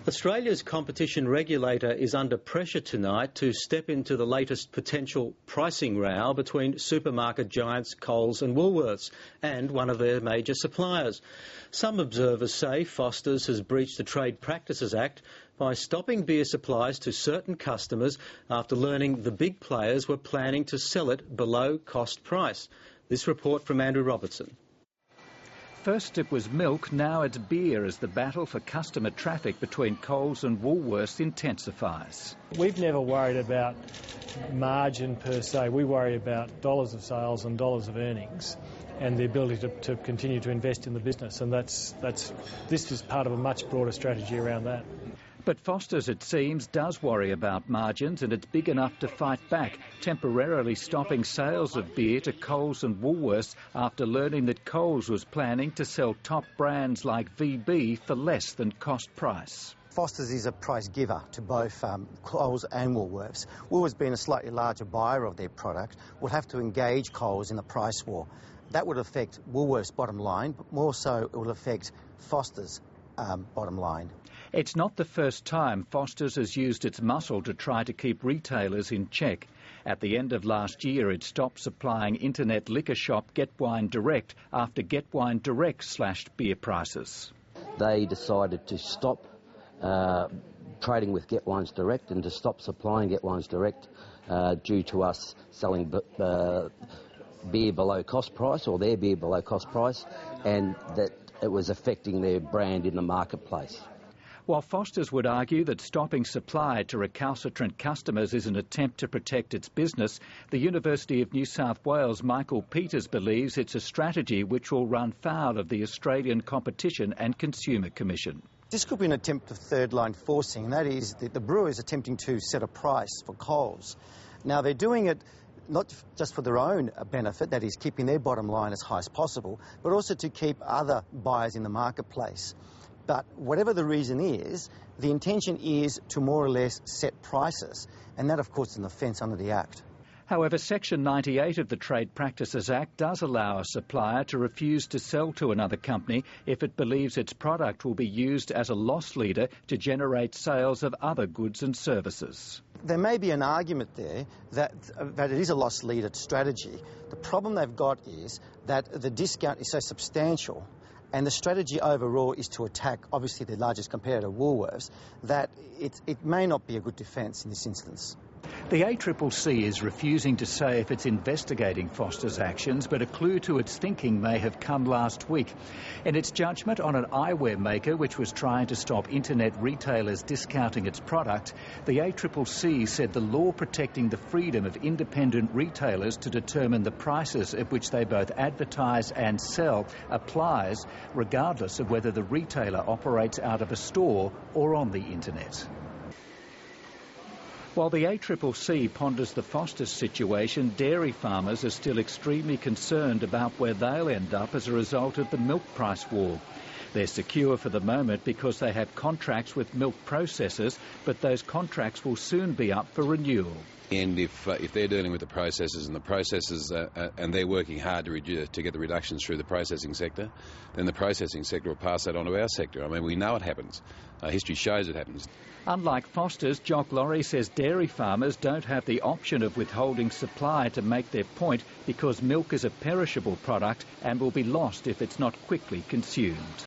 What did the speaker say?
Australia's competition regulator is under pressure tonight to step into the latest potential pricing row between supermarket giants Coles and Woolworths and one of their major suppliers. Some observers say Foster's has breached the Trade Practices Act by stopping beer supplies to certain customers after learning the big players were planning to sell it below cost price. This report from Andrew Robertson. First it was milk, now it's beer as the battle for customer traffic between Coles and Woolworths intensifies. We've never worried about margin per se. We worry about dollars of sales and dollars of earnings and the ability to continue to invest in the business, and this is part of a much broader strategy around that. But Foster's, it seems, does worry about margins, and it's big enough to fight back, temporarily stopping sales of beer to Coles and Woolworths after learning that Coles was planning to sell top brands like VB for less than cost price. Foster's is a price giver to both Coles and Woolworths. Woolworths, being a slightly larger buyer of their product, will have to engage Coles in the price war. That would affect Woolworths' bottom line, but more so it will affect Foster's bottom line. It's not the first time Foster's has used its muscle to try to keep retailers in check. At the end of last year, it stopped supplying internet liquor shop Get Wine Direct after Get Wine Direct slashed beer prices. They decided to stop trading with Get Wines Direct and to stop supplying Get Wines Direct due to us selling beer below cost price, or their beer below cost price, and that it was affecting their brand in the marketplace. While Foster's would argue that stopping supply to recalcitrant customers is an attempt to protect its business, the University of New South Wales' Michael Peters believes it's a strategy which will run foul of the Australian Competition and Consumer Commission. This could be an attempt of third-line forcing, and that is that the brewer is attempting to set a price for Coles. Now, they're doing it not just for their own benefit, that is keeping their bottom line as high as possible, but also to keep other buyers in the marketplace. But whatever the reason is, the intention is to more or less set prices, and that, of course, is an offence under the Act. However, Section 98 of the Trade Practices Act does allow a supplier to refuse to sell to another company if it believes its product will be used as a loss leader to generate sales of other goods and services. There may be an argument there that it is a loss leader strategy. The problem they've got is that the discount is so substantial, and the strategy overall is to attack, obviously, the largest competitor, Woolworths, that it may not be a good defence in this instance. The ACCC is refusing to say if it's investigating Foster's actions, but a clue to its thinking may have come last week. In its judgment on an eyewear maker which was trying to stop internet retailers discounting its product, the ACCC said the law protecting the freedom of independent retailers to determine the prices at which they both advertise and sell applies regardless of whether the retailer operates out of a store or on the internet. While the ACCC ponders the Foster's situation, dairy farmers are still extremely concerned about where they'll end up as a result of the milk price war. They're secure for the moment because they have contracts with milk processors, but those contracts will soon be up for renewal. And if they're dealing with the processors and the processors and they're working hard to get the reductions through the processing sector, then the processing sector will pass that on to our sector. I mean, we know it happens. History shows it happens. Unlike Foster's, Jock Laurie says dairy farmers don't have the option of withholding supply to make their point because milk is a perishable product and will be lost if it's not quickly consumed.